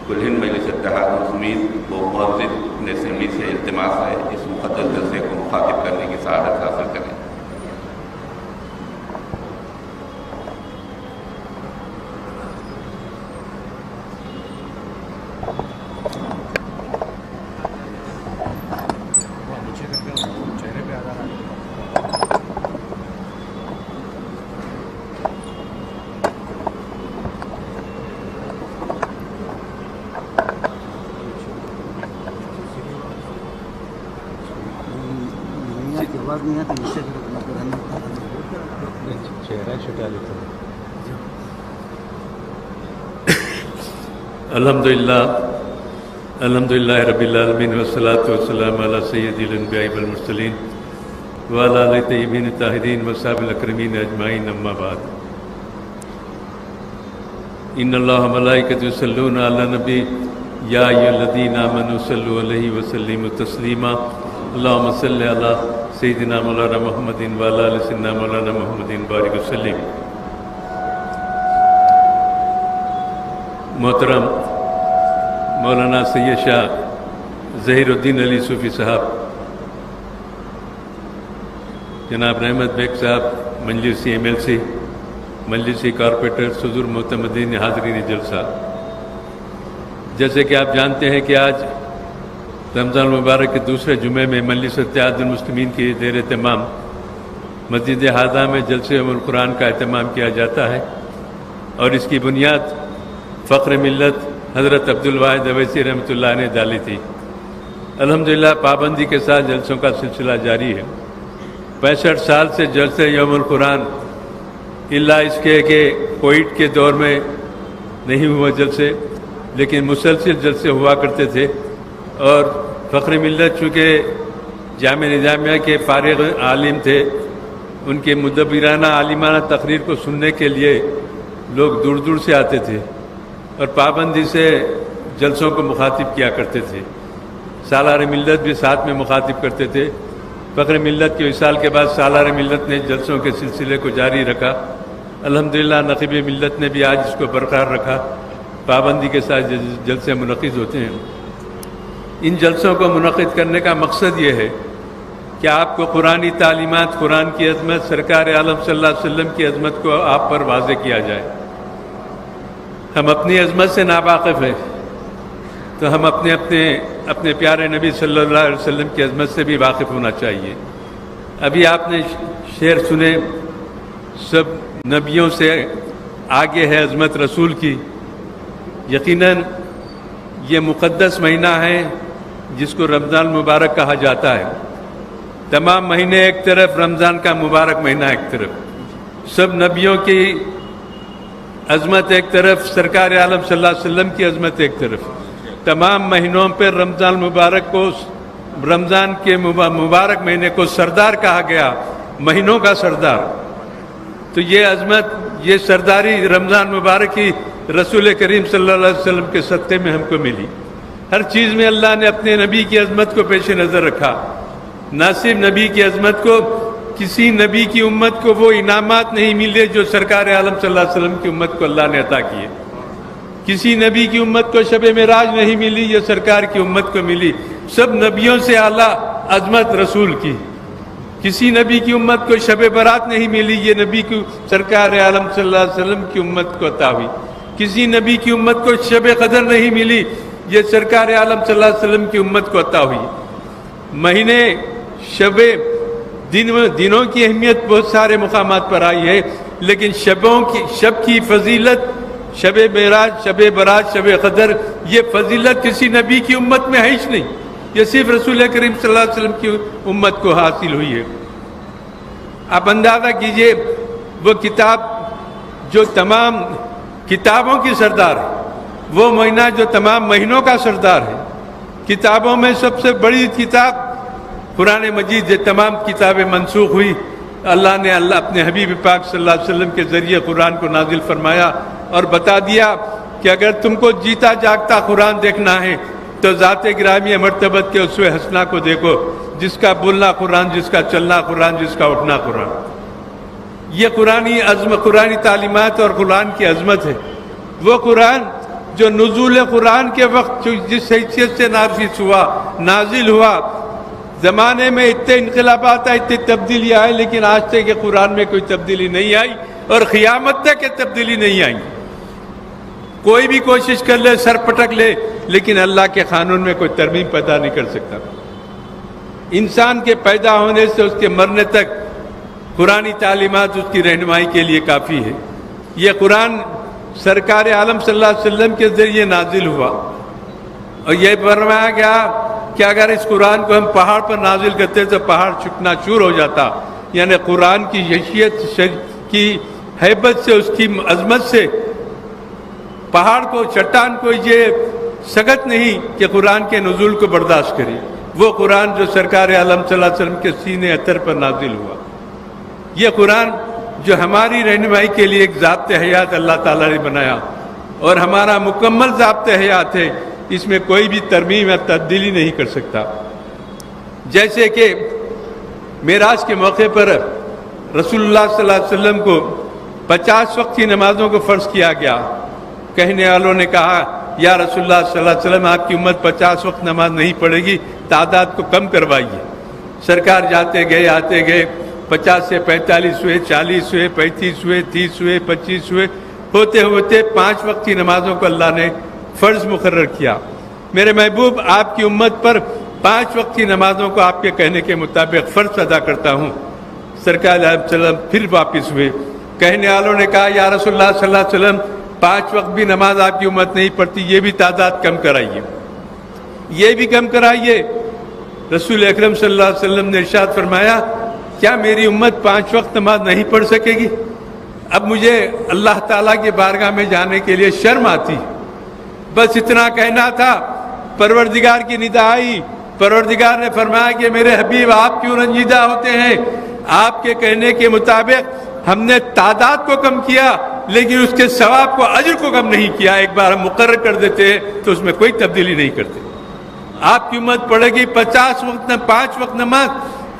کل ہند مجلس اتحاد المسلمین و مؤذن اپنے اسمبلی سے التماس ہے اس مقدس جلسے کو مخاطب کرنے کی سعادت حاصل کریں۔ الحمدللہ رب العالمین والصلاة والسلام علی سید الانبیاء والمرسلین وعلی آلہ الطیبین الطاہرین واصحابہ الاکرمین اجمعین، اما بعد۔ ان اللہ وملائکتہ یصلون علی النبی یا ایھا الذین آمنوا صلوا علیہ وسلموا تسلیما اللہم صل علی سیدنا مولانا محمد وعلی آل سیدنا مولانا محمد بارک وسلم۔ محترم مولانا سید شاہ ظہیر الدین علی صوفی صاحب، جناب رحمت بیگ صاحب مجلسی MLC، مجلسی کارپوریٹر، حضور معتمدین، حاضرین جلسہ، جیسے کہ آپ جانتے ہیں کہ آج رمضان المبارک کے دوسرے جمعے میں مجلس اتحاد المسلمین کی زیر اہتمام مسجد حاضہ میں جلسے القرآن کا اہتمام کیا جاتا ہے، اور اس کی بنیاد فخر ملت حضرت عبدالواحد اویسی رحمۃ اللہ نے ڈالی تھی۔ الحمدللہ پابندی کے ساتھ جلسوں کا سلسلہ جاری ہے۔ 65 سال سے جلسے یوم القرآن، الا اس کے کہ کووڈ کے دور میں نہیں ہوا جلسے، لیکن مسلسل جلسے ہوا کرتے تھے، اور فخر ملت چونکہ جامعہ نظامیہ کے فارغ عالم تھے، ان کے مدبرانہ عالمانہ تقریر کو سننے کے لیے لوگ دور دور سے آتے تھے، اور پابندی سے جلسوں کو مخاطب کیا کرتے تھے۔ سالار ملت بھی ساتھ میں مخاطب کرتے تھے۔ فخر ملت کے وصال کے بعد سالار ملت نے جلسوں کے سلسلے کو جاری رکھا۔ الحمدللہ نقیب ملت نے بھی آج اس کو برقرار رکھا، پابندی کے ساتھ جلسے منعقد ہوتے ہیں۔ ان جلسوں کو منعقد کرنے کا مقصد یہ ہے کہ آپ کو قرآنی تعلیمات، قرآن کی عظمت، سرکار عالم صلی اللہ علیہ وسلم کی عظمت کو آپ پر واضح کیا جائے۔ ہم اپنی عظمت سے ناواقف ہیں، تو ہم اپنے پیارے نبی صلی اللہ علیہ وسلم کی عظمت سے بھی واقف ہونا چاہیے۔ ابھی آپ نے شعر سنے، سب نبیوں سے آگے ہے عظمت رسول کی۔ یقیناً یہ مقدس مہینہ ہے جس کو رمضان مبارک کہا جاتا ہے۔ تمام مہینے ایک طرف، رمضان کا مبارک مہینہ ایک طرف، سب نبیوں کی عظمت ایک طرف، سرکار عالم صلی اللہ علیہ وسلم کی عظمت ایک طرف۔ تمام مہینوں پر رمضان مبارک کو، رمضان کے مبارک مہینے کو سردار کہا گیا، مہینوں کا سردار۔ تو یہ عظمت، یہ سرداری رمضان مبارک کی رسول کریم صلی اللہ علیہ وسلم کے صدقے میں ہم کو ملی۔ ہر چیز میں اللہ نے اپنے نبی کی عظمت کو پیش نظر رکھا۔ نہ صرف نبی کی عظمت کو، کسی نبی کی امت کو وہ انعامات نہیں ملے جو سرکار عالم صلی اللہ علیہ وسلم کی امت کو اللہ نے عطا کیے۔ کسی نبی کی امت کو شب معراج نہیں ملی، یہ سرکار کی امت کو ملی۔ سب نبیوں سے اعلیٰ عظمت رسول کی۔ کسی نبی کی امت کو شب برات نہیں ملی، یہ نبی کو، سرکار عالم صلی اللہ علیہ وسلم کی امت کو عطا ہوئی۔ کسی نبی کی امت کو شب قدر نہیں ملی، یہ سرکار عالم صلی اللہ علیہ وسلم کی امت کو عطا ہوئی۔ مہینے، دنوں کی اہمیت بہت سارے مقامات پر آئی ہے، لیکن شب کی فضیلت، شب معراج، شب برات، شب قدر، یہ فضیلت کسی نبی کی امت میں ہے ہی نہیں، یہ صرف رسول کریم صلی اللہ علیہ وسلم کی امت کو حاصل ہوئی ہے۔ آپ اندازہ کیجئے، وہ کتاب جو تمام کتابوں کی سردار ہے، وہ مہینہ جو تمام مہینوں کا سردار ہے۔ کتابوں میں سب سے بڑی کتاب قرآن مجید، یہ تمام کتابیں منسوخ ہوئی، اللہ نے اپنے حبیب پاک صلی اللہ علیہ وسلم کے ذریعے قرآن کو نازل فرمایا اور بتا دیا کہ اگر تم کو جیتا جاگتا قرآن دیکھنا ہے تو ذات گرامی مرتبت کے اسوہ حسنہ کو دیکھو، جس کا بولنا قرآن، جس کا چلنا قرآن، جس کا اٹھنا قرآن۔ یہ قرآنی تعلیمات اور قرآن کی عظمت ہے۔ وہ قرآن جو نزول قرآن کے وقت جس حیثیت سے نازل ہوا، زمانے میں اتنے انقلابات آئے، اتنی تبدیلیاں آئی، لیکن آج تک کہ قرآن میں کوئی تبدیلی نہیں آئی اور قیامت تک یہ تبدیلی نہیں آئی۔ کوئی بھی کوشش کر لے، سر پٹک لے، لیکن اللہ کے قانون میں کوئی ترمیم پیدا نہیں کر سکتا۔ انسان کے پیدا ہونے سے اس کے مرنے تک قرآنی تعلیمات اس کی رہنمائی کے لیے کافی ہے۔ یہ قرآن سرکار عالم صلی اللہ علیہ وسلم کے ذریعے نازل ہوا، اور یہ فرمایا گیا کہ اگر اس قرآن کو ہم پہاڑ پر نازل کرتے تو پہاڑ چکنا چور ہو جاتا۔ یعنی قرآن کی حیثیت کی ہیبت سے، اس کی عظمت سے پہاڑ کو، چٹان کو یہ سکت نہیں کہ قرآن کے نزول کو برداشت کرے۔ وہ قرآن جو سرکار عالم صلی اللہ علیہ وسلم کے سینے اطہر پر نازل ہوا، یہ قرآن جو ہماری رہنمائی کے لیے ایک ضابط حیات اللہ تعالیٰ نے بنایا اور ہمارا مکمل ضابط حیات ہے، اس میں کوئی بھی ترمیم یا تبدیلی نہیں کر سکتا۔ جیسے کہ معراج کے موقع پر رسول اللہ صلی اللہ علیہ وسلم کو 50 وقت کی نمازوں کو فرض کیا گیا۔ کہنے والوں نے کہا یا رسول اللہ صلی اللہ علیہ وسلم، آپ کی امت 50 وقت نماز نہیں پڑھے گی، تعداد کو کم کروائیے۔ سرکار جاتے گئے، آتے گئے، 50 سے 45 ہوئے، 40 ہوئے، 35 ہوئے، 30 ہوئے، 25 ہوئے، ہوتے ہوتے 5 وقت کی نمازوں کو اللہ نے فرض مقرر کیا۔ میرے محبوب، آپ کی امت پر 5 وقت کی نمازوں کو آپ کے کہنے کے مطابق فرض ادا کرتا ہوں۔ سرکار علیہ وسلم پھر واپس ہوئے۔ کہنے والوں نے کہا یا رسول اللہ صلی اللہ علیہ وسلم، 5 وقت بھی نماز آپ کی امت نہیں پڑھتی، یہ بھی تعداد کم کرائیے، یہ بھی کم کرائیے۔ رسول اکرم صلی اللہ علیہ وسلم نے ارشاد فرمایا، کیا میری امت 5 وقت نماز نہیں پڑھ سکے گی؟ اب مجھے اللہ تعالیٰ کی بارگاہ میں جانے کے لیے شرم آتی، بس اتنا کہنا تھا۔ پروردگار کی ندا آئی، پروردگار نے فرمایا کہ میرے حبیب آپ کیوں رنجیدہ ہوتے ہیں؟ آپ کے کہنے کے مطابق ہم نے تعداد کو کم کیا، لیکن اس کے ثواب کو، اجر کو کم نہیں کیا۔ ایک بار ہم مقرر کر دیتے ہیں تو اس میں کوئی تبدیلی نہیں کرتے۔ آپ کی امت پڑھے گی 50 وقت، 5 وقت نماز،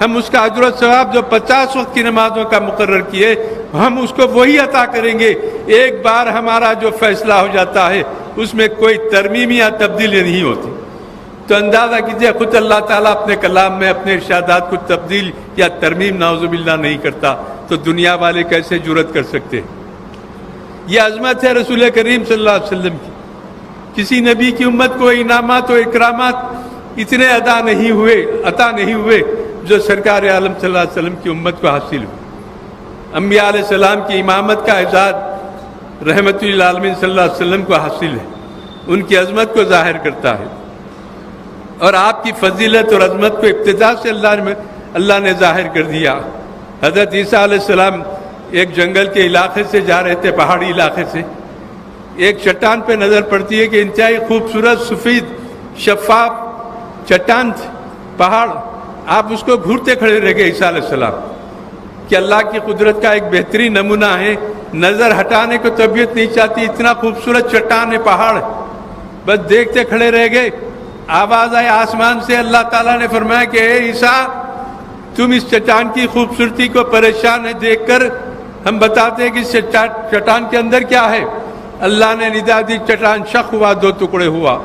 ہم اس کا اجر و ثواب جو 50 وقت کی نمازوں کا مقرر کیے، ہم اس کو وہی عطا کریں گے۔ ایک بار ہمارا جو فیصلہ ہو جاتا ہے اس میں کوئی ترمیم یا تبدیلی نہیں ہوتی۔ تو اندازہ کیجئے، خود اللہ تعالیٰ اپنے کلام میں اپنے ارشادات کو تبدیل یا ترمیم نعوذ باللہ نہیں کرتا، تو دنیا والے کیسے جرأت کر سکتے؟ یہ عظمت ہے رسول کریم صلی اللہ علیہ وسلم کی۔ کسی نبی کی امت کو انعامات و اکرامات اتنے عطا نہیں ہوئے جو سرکار عالم صلی اللہ علیہ وسلم کی امت کو حاصل ہوئے۔ انبیاء علیہ السلام کی امامت کا اعزاز رحمت للعالمین صلی اللہ علیہ وسلم کو حاصل ہے، ان کی عظمت کو ظاہر کرتا ہے، اور آپ کی فضیلت اور عظمت کو ابتدا سے اللہ نے ظاہر کر دیا۔ حضرت عیسیٰ علیہ السلام ایک جنگل کے علاقے سے جا رہے تھے، پہاڑی علاقے سے، ایک چٹان پہ نظر پڑتی ہے کہ انتہائی خوبصورت سفید شفاف چٹان تھی، پہاڑ۔ آپ اس کو گھورتے کھڑے رہ گئے عیسیٰ علیہ السلام کہ اللہ کی قدرت کا ایک بہترین نمونہ ہے، نظر ہٹانے کو طبیعت نہیں چاہتی، اتنا خوبصورت چٹان ہے، پہاڑ، بس دیکھتے کھڑے رہ گئے۔ آواز آئی آسمان سے، اللہ تعالیٰ نے فرمایا کہ اے عیسیٰ، تم اس چٹان کی خوبصورتی کو پریشان ہے دیکھ کر ہم بتاتے ہیں کہ اس چٹان کے اندر کیا ہے۔ اللہ نے ندا دی، چٹان شق ہوا، 2 ٹکڑے ہوا۔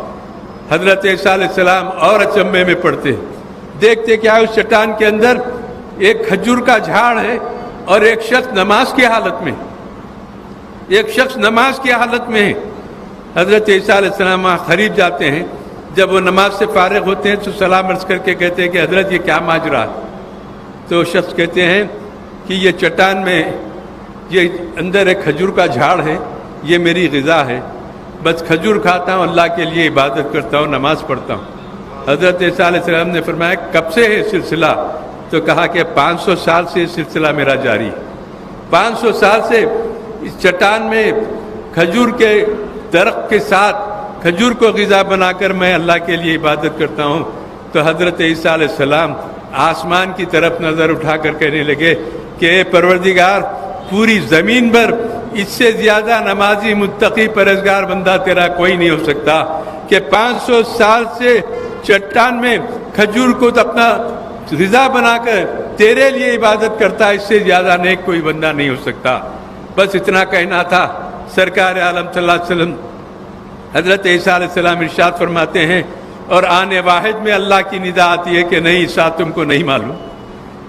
حضرت عیسیٰ علیہ السلام اور اچنبے میں پڑتے، دیکھتے کیا ہے، اس چٹان کے اندر ایک کھجور کا جھاڑ ہے اور ایک شخص نماز کی حالت میں ہے۔ حضرت عیسیٰ علیہ السلام وہاں قریب جاتے ہیں، جب وہ نماز سے فارغ ہوتے ہیں تو سلام عرض کر کے کہتے ہیں کہ حضرت یہ کیا ماجرا ہے؟ تو وہ شخص کہتے ہیں کہ یہ چٹان میں یہ اندر ایک کھجور کا جھاڑ ہے، یہ میری غذا ہے، بس کھجور کھاتا ہوں، اللہ کے لیے عبادت کرتا ہوں، نماز پڑھتا ہوں۔ حضرت عیسیٰ علیہ السلام نے فرمایا کب سے ہے سلسلہ؟ تو کہا کہ 500 سال سے یہ سلسلہ میرا جاری ہے۔ 500 سال سے اس چٹان میں کھجور کے درخت کے ساتھ کھجور کو غذا بنا کر میں اللہ کے لیے عبادت کرتا ہوں۔ تو حضرت عیسیٰ علیہ السلام آسمان کی طرف نظر اٹھا کر کہنے لگے کہ اے پروردگار، پوری زمین پر اس سے زیادہ نمازی، متقی، پرہیزگار بندہ تیرا کوئی نہیں ہو سکتا کہ 500 سال سے چٹان میں کھجور کو اپنا غذا بنا کر تیرے لیے عبادت کرتا ہے، اس سے زیادہ نیک کوئی بندہ نہیں ہو سکتا۔ بس اتنا کہنا تھا۔ سرکار عالم صلی اللہ علیہ وسلم حضرت عیسیٰ علیہ السلام ارشاد فرماتے ہیں اور آنے واحد میں اللہ کی ندا آتی ہے کہ نہیں عیسیٰ تم کو نہیں معلوم،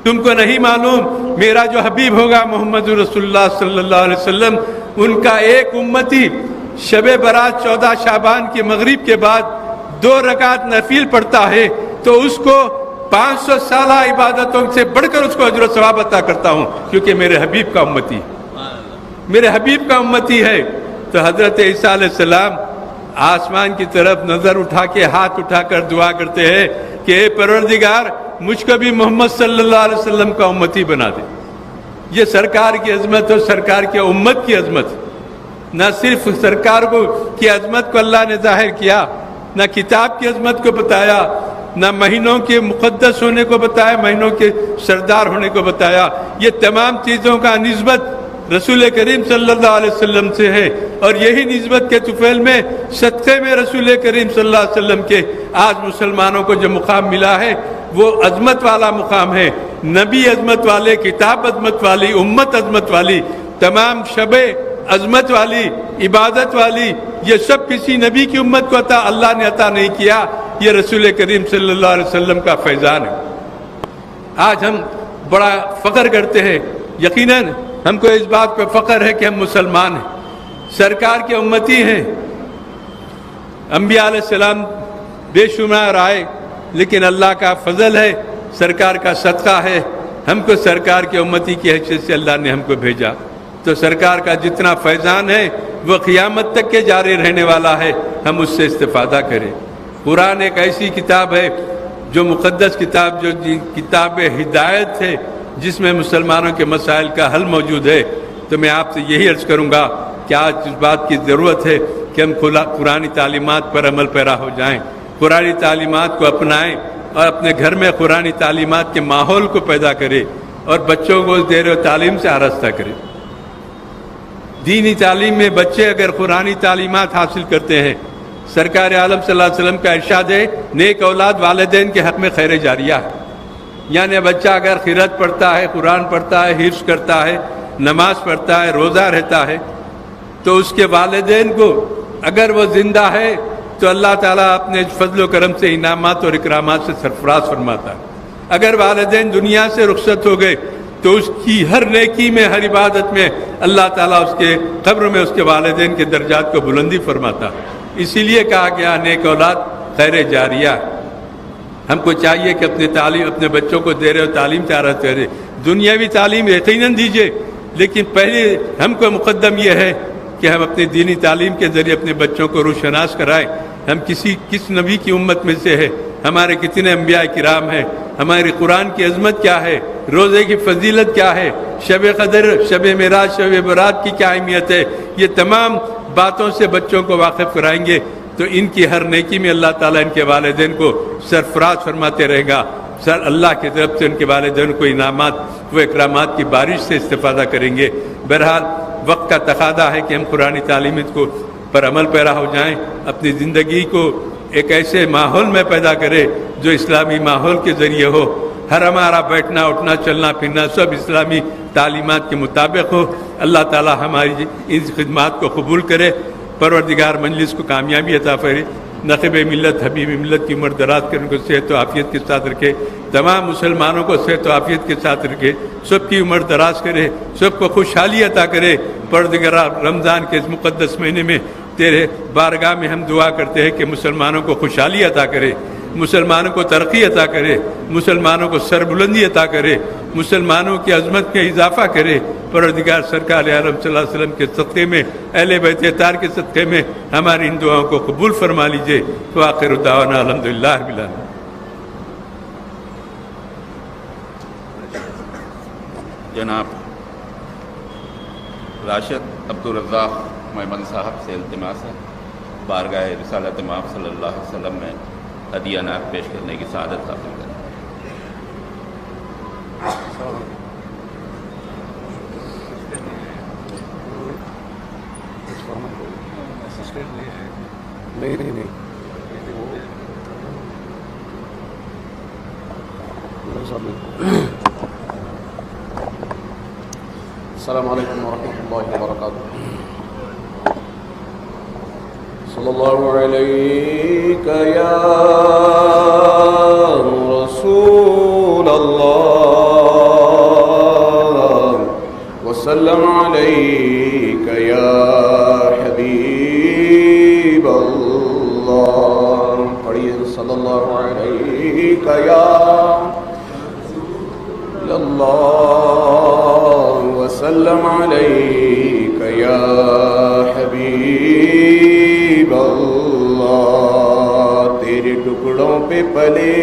تم کو نہیں معلوم میرا جو حبیب ہوگا محمد رسول اللہ صلی اللہ علیہ وسلم، ان کا ایک امتی شب برات 14 شعبان کے مغرب کے بعد 2 رکعت نفل پڑھتا ہے تو اس کو 500 سالہ عبادتوں سے بڑھ کر اس کو اجر و ثواب عطا کرتا ہوں، کیونکہ میرے حبیب کا امتی، میرے حبیب کا امتی ہے۔ تو حضرت عیسیٰ علیہ السلام آسمان کی طرف نظر اٹھا کے ہاتھ اٹھا کر دعا کرتے ہیں کہ اے پروردگار مجھ کو بھی محمد صلی اللہ علیہ وسلم کا امتی بنا دے۔ یہ سرکار کی عظمت اور سرکار کی امت کی عظمت، نہ صرف سرکار کی عظمت کو اللہ نے ظاہر کیا، نہ کتاب کی عظمت کو بتایا، نہ مہینوں کے مقدس ہونے کو بتایا، مہینوں کے سردار ہونے کو بتایا، یہ تمام چیزوں کا نسبت رسول کریم صلی اللہ علیہ وسلم سے ہے، اور یہی نسبت کے طفیل میں صدقے میں رسول کریم صلی اللہ علیہ وسلم کے آج مسلمانوں کو جو مقام ملا ہے وہ عظمت والا مقام ہے۔ نبی عظمت والے، کتاب عظمت والی، امت عظمت والی، تمام شبیں عظمت والی، عبادت والی، یہ سب کسی نبی کی امت کو اللہ نے عطا نہیں کیا، یہ رسول کریم صلی اللہ علیہ وسلم کا فیضان ہے۔ آج ہم بڑا فخر کرتے ہیں، یقیناً ہم کو اس بات پہ فخر ہے کہ ہم مسلمان ہیں، سرکار کے امتی ہیں۔ انبیاء علیہ السلام بے شمار آئے، لیکن اللہ کا فضل ہے، سرکار کا صدقہ ہے، ہم کو سرکار کے امتی کی حیثیت سے اللہ نے ہم کو بھیجا۔ تو سرکار کا جتنا فیضان ہے وہ قیامت تک کے جاری رہنے والا ہے، ہم اس سے استفادہ کریں۔ قرآن ایک ایسی کتاب ہے جو مقدس کتاب، جو کتاب ہدایت ہے، جس میں مسلمانوں کے مسائل کا حل موجود ہے۔ تو میں آپ سے یہی عرض کروں گا کہ آج اس بات کی ضرورت ہے کہ ہم قرآن تعلیمات پر عمل پیرا ہو جائیں، قرآن تعلیمات کو اپنائیں، اور اپنے گھر میں قرآن تعلیمات کے ماحول کو پیدا کریں، اور بچوں کو زیر و تعلیم سے آراستہ کریں۔ دینی تعلیم میں بچے اگر قرآنی تعلیمات حاصل کرتے ہیں، سرکار عالم صلی اللہ علیہ وسلم کا ارشاد ہے نیک اولاد والدین کے حق میں خیر جاریہ ہے، یعنی بچہ اگر قرأت پڑھتا ہے، قرآن پڑھتا ہے، حفظ کرتا ہے، نماز پڑھتا ہے، روزہ رہتا ہے، تو اس کے والدین کو اگر وہ زندہ ہے تو اللہ تعالیٰ اپنے فضل و کرم سے انعامات اور اکرامات سے سرفراز فرماتا ہے۔ اگر والدین دنیا سے رخصت ہو گئے تو اس کی ہر نیکی میں، ہر عبادت میں اللہ تعالیٰ اس کے قبر میں اس کے والدین کے درجات کو بلندی فرماتا ہے۔ اسی لیے کہا گیا نیک اولاد خیر جاریہ۔ ہم کو چاہیے کہ اپنے بچوں کو زیر و تعلیم چارہ کرے، دنیاوی تعلیم یقیناً دیجیے، لیکن پہلے ہم کو مقدم یہ ہے کہ ہم اپنی دینی تعلیم کے ذریعے اپنے بچوں کو روشناس کرائیں۔ ہم کس نبی کی امت میں سے ہے، ہمارے کتنے انبیاء کرام ہیں، ہماری قرآن کی عظمت کیا ہے، روزے کی فضیلت کیا ہے، شب قدر، شب معراج، شب برات کی کیا اہمیت ہے، یہ تمام باتوں سے بچوں کو واقف کرائیں گے تو ان کی ہر نیکی میں اللہ تعالیٰ ان کے والدین کو سرفراز فرماتے رہے گا۔ اللہ کی طرف سے ان کے والدین کو انعامات و اکرامات کی بارش سے استفادہ کریں گے۔ بہرحال وقت کا تقاضا ہے کہ ہم قرآن تعلیمات کو پر عمل پیرا ہو جائیں، اپنی زندگی کو ایک ایسے ماحول میں پیدا کرے جو اسلامی ماحول کے ذریعے ہو، ہر ہمارا بیٹھنا اٹھنا چلنا پھرنا سب اسلامی تعلیمات کے مطابق ہو۔ اللہ تعالی ہماری ان خدمات کو قبول کرے، پروردگار مجلس کو کامیابی عطا فرمائے، نقیب ملت حبیب ملت کی عمر دراز کر ان کو صحت و عافیت کے ساتھ رکھے، تمام مسلمانوں کو صحت و عافیت کے ساتھ رکھے، سب کی عمر دراز کرے، سب کو خوشحالی عطا کرے۔ پروردگار رمضان کے اس مقدس مہینے میں تیرے بارگاہ میں ہم دعا کرتے ہیں کہ مسلمانوں کو خوشحالی عطا کرے، مسلمانوں کو ترقی عطا کرے، مسلمانوں کو سربلندی عطا کرے، مسلمانوں کی عظمت میں اضافہ کرے۔ پروردگار سرکار عالم صلی اللہ علیہ وسلم کے صدقے میں، اہل بیت اطہار کے صدقے میں ہماری ان دعاؤں کو قبول فرما لیجئے۔ وآخر دعوانا الحمدللہ رب العالمین۔ جناب راشد عبدالرزاق میمن صاحب سے التماس ہے بارگاہ رسالت مآب صلی اللہ علیہ وسلم میں ہدیہ نعت پیش کرنے کی سعادت حاصل کریں۔ نہیں السلام علیکم ورحمۃ اللہ وبرکاتہ۔ صلی اللہ علیہ یا رسول اللہ وسلم علیک یا حبیب اللہ. پڑھیے صلی اللہ علیہ یا اللہ وسلم علیک یا حبیب اللہ. تیرے ٹکڑوں پہ پلے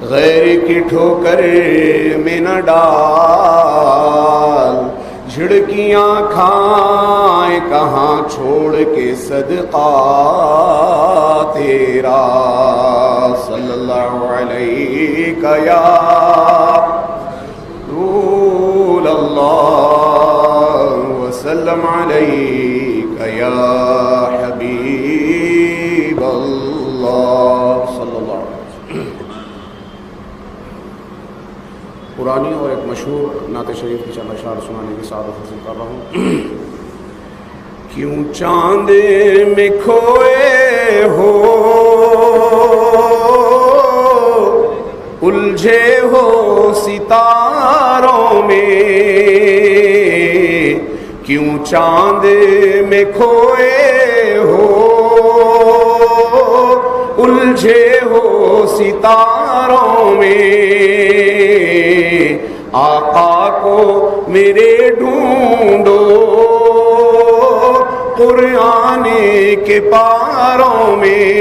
غیر کی ٹھوکر میں نہ ڈال. جھڑکیاں کھائیں کہاں چھوڑ کے صدقہ تیرا. صلی اللہ علیہ یا رسول اللہ وسلم علیک یا حبیب اللہ. صلی اللہ علیہ وسلم. پرانی اور ایک مشہور نعت شریف کی چند اشعار سنانے کی سعادت حاصل کر رہا ہوں. کیوں چاند میں کھوئے ہو الجھے ہو ستاروں میں. کیوں چاند میں کھوئے ہو الجھے ہو ستاروں میں. آقا کو میرے ڈھونڈو قرآن کے پاروں میں.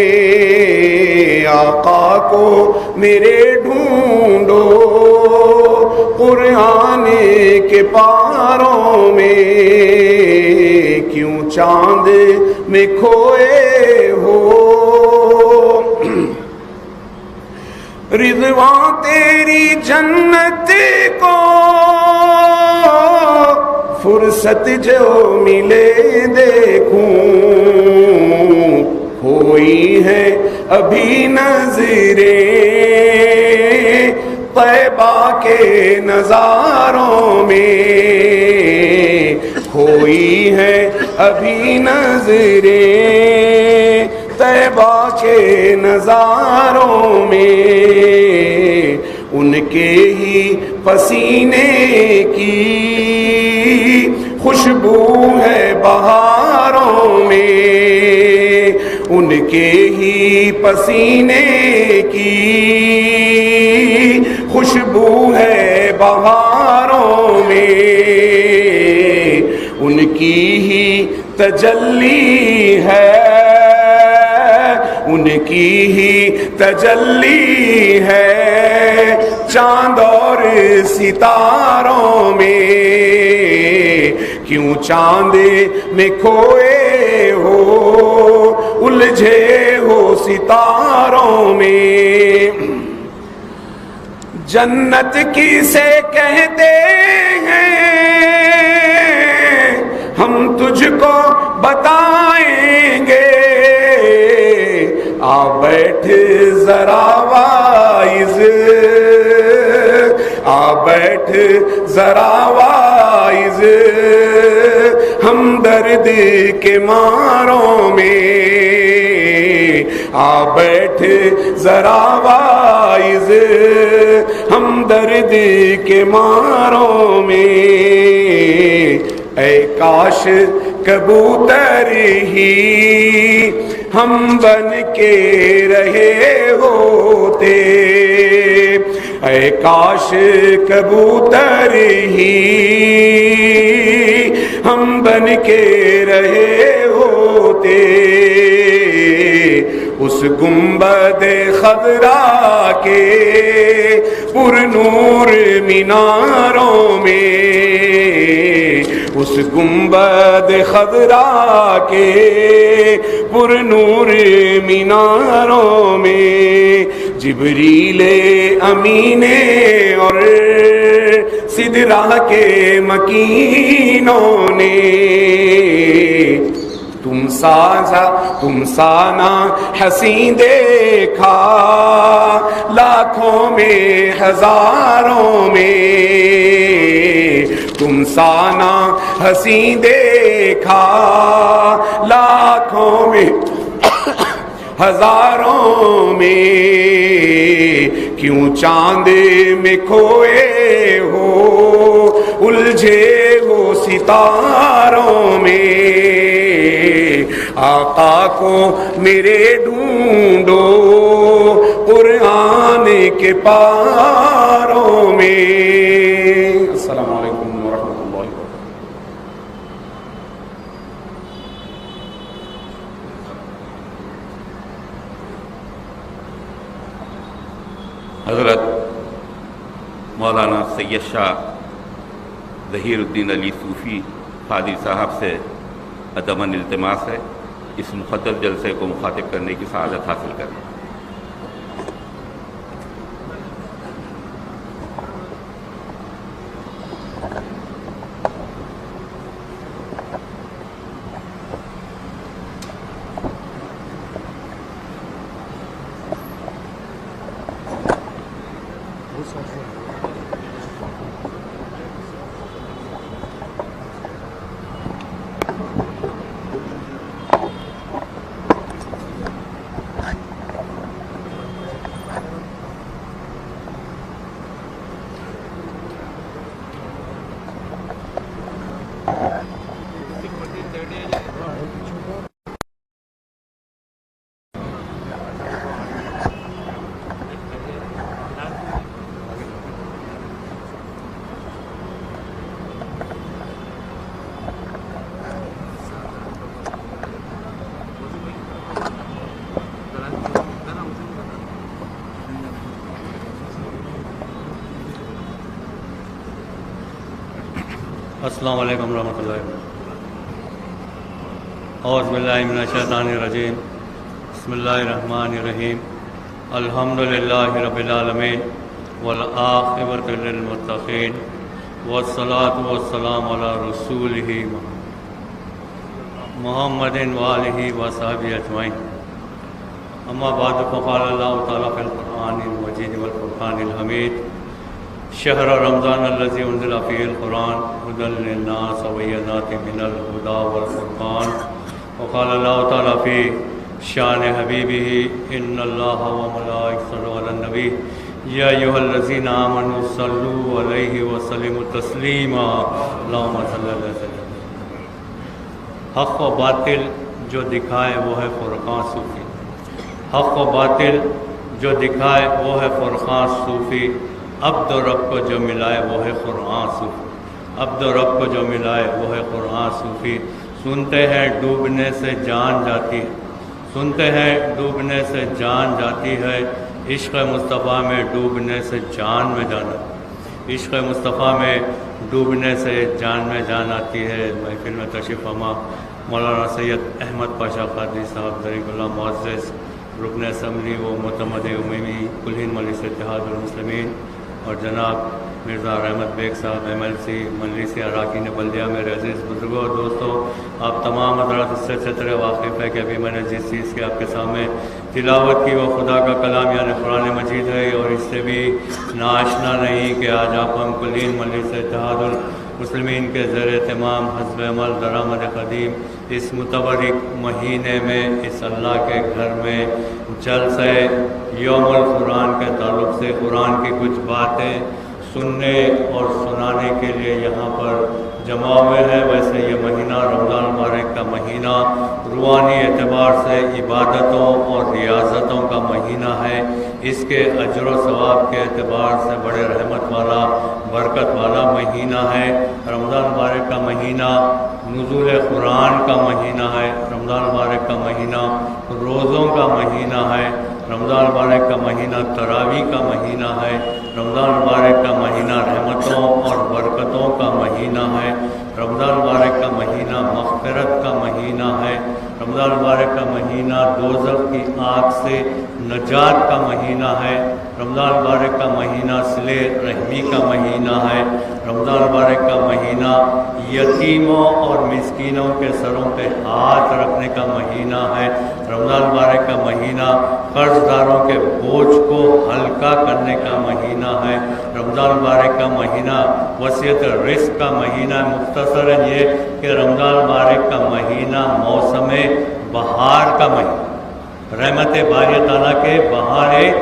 آقا کو میرے ڈھونڈو قرآن کے پاروں میں. کیوں چاند میں کھوئے ہو رضوان تیری جنت کو فرصت جو ملے دیکھوں. ہوئی ہے ابھی نظریں طیبہ کے نظاروں میں. ہوئی ہے ابھی نظریں طیبہ کے نظاروں میں. ان کے ہی پسینے کی خوشبو ہے بہاروں میں. ان کے ہی پسینے کی خوشبو ہے بہاروں میں. ان کی ہی تجلی ہے ان کی ہی تجلی ہے چاند اور ستاروں میں. کیوں چاند میں کھوئے ہو الجھے ہو ستاروں میں. جنت کسے کہتے ہیں ہم تجھ کو بتائیں گے. آ بیٹھ ذرا وائز آ بیٹھ ذرا وائز ہم درد کے ماروں میں. آ بیٹھ ذرا وائز ہم درد کے ماروں میں. اے کاش کبوتر ہی ہم بن کے رہے ہوتے. اے کاش کبوتر ہی ہم بن کے رہے ہوتے. اس گنبد خضرا کے پر نور میناروں میں. اس گنبد خضرا کے پر نور میناروں میں. جبریل امین اور سدرہ کے مکینوں نے تم سانا حسین دیکھا لاکھوں میں ہزاروں میں، تم سانا حسین دیکھا لاکھوں میں ہزاروں میں، کیوں چاند میں کھوئے ہو الجھے ہو ستاروں میں، آقا کو میرے ڈھونڈو قرآن کے پاروں میں۔ السلام علیکم ورحمۃ اللہ وبرکاتہ۔ حضرت مولانا سید شاہ ظہیر الدین علی صوفی قادری صاحب سے ادمن التماس ہے اس مقدس جلسے کو مخاطب کرنے کی سعادت حاصل کریں۔ السلام علیکم ورحمۃ اللہ۔ اعوذ باللہ من الشیطان الرجیم، بسم اللہ الرحمن الرحیم، الحمد للہ رب العالمین والعاقبۃ للمتقین والصلاۃ والسلام علی رسولہ محمد وآلہ وصحبہ اجمعین، اما بعد فقال اللہ تعالیٰ فی القرآن المجید والفرقان الحمید، شہر رمضان الذی انزل فیہ القرآن ھدی للناس وبینات من الہدی والفرقان، وقال اللہ تعالیٰ فی شان حبیبہ ان اللہ وملائکتہ علی النبی یا ایھا الذین آمنوا صلوا علیہ وسلموا تسلیما، اللہم صلی علی وسلم۔ حق و باطل جو دکھائے وہ ہے فرقان صوفی، حق و باطل جو دکھائے وہ ہے فرقان صوفی، عبد و رب کو جو ملائے وہ ہے قرآن صوفی، عبد و رب کو جو ملائے وہ ہے قرآن صوفی۔ سنتے ہیں ڈوبنے سے جان جاتی ہے، سنتے ہیں ڈوبنے سے جان جاتی ہے، عشق مصطفیٰ میں ڈوبنے سے جان میں جانا، عشق مصطفیٰ میں ڈوبنے سے جان میں جان آتی ہے۔ محفل میں تشریف فرما مولانا سید احمد پاشا قادری صاحب ظریف اللہ معزز، رکن اسمبلی و معتمد عمومی کل ہند مجلس اتحاد المسلمین، اور جناب مرزا رحمت بیگ صاحب MLC مجلس اراکین بلدیہ، میرے عزیز بزرگوں اور دوستوں، آپ تمام حضرات اس سے اچھی طرح واقف ہے کہ ابھی میں نے جس چیز کی آپ کے سامنے تلاوت کی وہ خدا کا کلام یعنی قرآن مجید ہے، اور اس سے بھی ناآشنا نہیں کہ آج آپ ہم کلین مجلس اتحاد المسلمین کے زیر اہتمام حزب عمل درآمد قدیم اس متبرک مہینے میں اس اللہ کے گھر میں جلسہ یوم القرآن کے تعلق سے قرآن کی کچھ باتیں سننے اور سنانے کے لیے یہاں پر جمع ہوئے ہیں۔ ویسے یہ مہینہ رمضان مبارک کا مہینہ روحانی اعتبار سے عبادتوں اور ریاضتوں کا مہینہ ہے، اس کے اجر و ثواب کے اعتبار سے بڑے رحمت والا برکت والا مہینہ ہے۔ رمضان مبارک کا مہینہ نزول قرآن کا مہینہ ہے، رمضان مبارک کا مہینہ روزوں کا مہینہ ہے، رمضان مبارک کا مہینہ تراویح کا مہینہ ہے، رمضان مبارک کا مہینہ رحمتوں اور برکتوں کا مہینہ ہے، رمضان مبارک کا مہینہ مغفرت کا مہینہ ہے، رمضان مبارک کا مہینہ دوزخ کی آگ سے نجات کا مہینہ ہے، رمضان مبارک کا مہینہ صلہ رحمی کا مہینہ ہے، رمضان رمضان مبارک کا مہینہ یتیموں اور مسکینوں کے سروں پہ ہاتھ رکھنے کا مہینہ ہے۔ رمضان مبارک کا مہینہ قرض داروں کے بوجھ کو ہلکا کرنے کا مہینہ ہے۔ رمضان مبارک کا مہینہ وسعت رزق کا مہینہ ہے۔ مختصراً یہ کہ رمضان مبارک کا مہینہ موسم بہار کا مہینہ، رحمت باری تعالیٰ کے بہاریں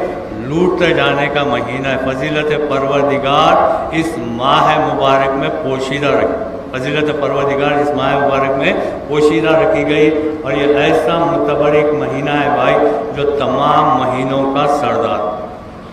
لوٹتے جانے کا مہینہ ہے۔ فضیلت پروردگار اس ماہ مبارک میں پوشیدہ رکھی، فضیلت پروردگار اس ماہ مبارک میں پوشیدہ رکھی گئی، اور یہ ایسا متبرک مہینہ ہے بھائی جو تمام مہینوں کا سردار،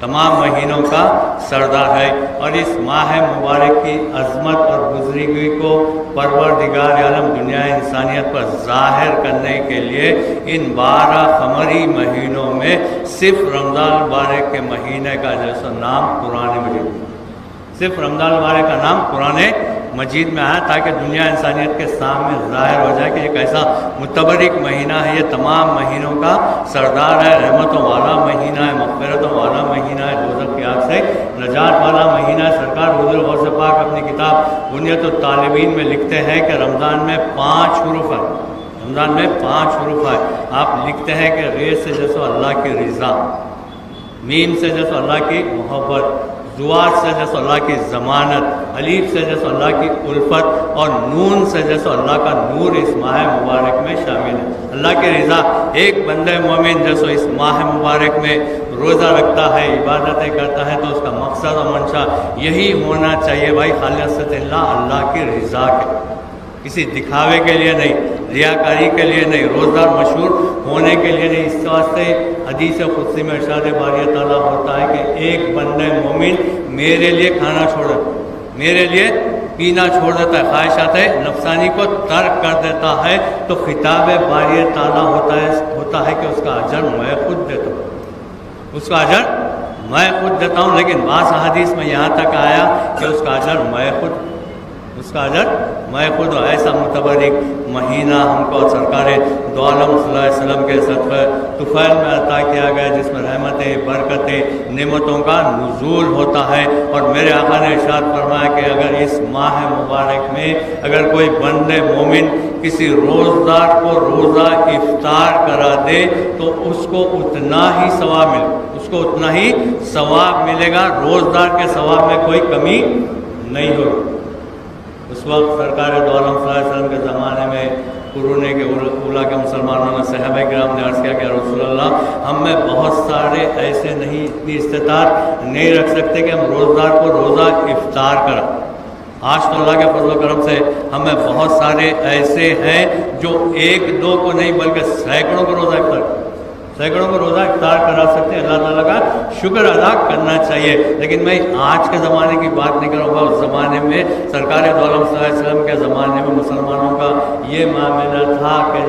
تمام مہینوں کا سردار ہے۔ اور اس ماہ مبارک کی عظمت اور بزرگی کو پروردگار عالم دنیا انسانیت پر ظاہر کرنے کے لیے ان 12 قمری مہینوں میں صرف رمضان مبارک کے مہینے کا جیسا نام قرآن مجید، صرف رمضان مبارک کا نام قرآن مجید میں آیا تاکہ دنیا انسانیت کے سامنے ظاہر ہو جائے کہ ایک ایسا متبرک مہینہ ہے، یہ تمام مہینوں کا سردار ہے، رحمتوں والا مہینہ ہے، مغفرتوں والا مہینہ ہے، دوزخ کی آگ سے نجات والا مہینہ ہے۔ سرکار حضور غوث پاک اپنی کتاب بنیت الطالبین میں لکھتے ہیں کہ رمضان میں 5 حروف ہے، رمضان میں 5 حروف ہے۔ آپ لکھتے ہیں کہ ری سے جیسو اللہ کی رضا، میم سے جیسو اللہ کی محبت، زواد سے جیسو اللہ کی ضمانت، الف سے جیسو اللہ کی الفت، اور نون سے جیسو اللہ کا نور اس ماہ مبارک میں شامل ہے۔ اللہ کی رضا، ایک بندہ مومن جیسو اس ماہ مبارک میں روزہ رکھتا ہے، عبادتیں کرتا ہے تو اس کا مقصد و منشا یہی ہونا چاہیے بھائی، خالصۃ اللہ کی رضا کے، کسی دکھاوے کے لیے نہیں، ریاکاری کے لیے نہیں، روزدار مشہور ہونے کے لیے نہیں۔ اس واسطے حدیث قدسی میں ارشاد باری تعالیٰ ہوتا ہے کہ ایک بندہ مومن میرے لیے کھانا چھوڑ دیتا، میرے لیے پینا چھوڑ دیتا ہے، خواہشات نفسانی کو ترک کر دیتا ہے، تو خطاب باری تعالیٰ ہوتا ہے کہ اس کا اجر میں خود دیتا ہوں، اس کا اجر میں خود دیتا ہوں۔ لیکن بعض حدیث میں یہاں تک آیا کہ اس کا اجر میں خود، اس کا اجر میں خود۔ ایسا متبرک مہینہ ہم کو سرکار دو عالم صلی اللہ علیہ وسلم کے صدقہ طفیل میں عطا کیا گیا، جس میں رحمتیں، برکتیں، نعمتوں کا نزول ہوتا ہے۔ اور میرے آقا نے ارشاد فرمایا کہ اگر اس ماہ مبارک میں اگر کوئی بندے مومن کسی روزدار کو روزہ افطار کرا دے تو اس کو اتنا ہی ثواب ملے، اس کو اتنا ہی ثواب ملے گا، روزدار کے ثواب میں کوئی کمی نہیں ہوگی۔ اس وقت سرکار دو عالم صلی اللہ علیہ وسلم کے زمانے میں قرون کے اولا کے مسلمانوں نے، صحابہ کرام نے عرض کیا کہ رسول اللہ ہم میں بہت سارے ایسے نہیں، اتنی استطاعت نہیں رکھ سکتے کہ ہم روزدار کو روزہ افطار کریں۔ آج تو اللہ کے فضل و کرم سے ہمیں بہت سارے ایسے ہیں جو 1-2 کو نہیں بلکہ سینکڑوں کو روزہ افطار، سینکڑوں کو روزہ افطار کرا سکتے ہیں۔ اللہ تعالیٰ کا شکر ادا کرنا چاہیے۔ لیکن میں آج کے زمانے کی بات نہیں کروں گا، اس زمانے میں سرکار دو عالم صلی اللہ علیہ وسلم کے زمانے میں مسلمانوں کا یہ معاملہ تھا کہ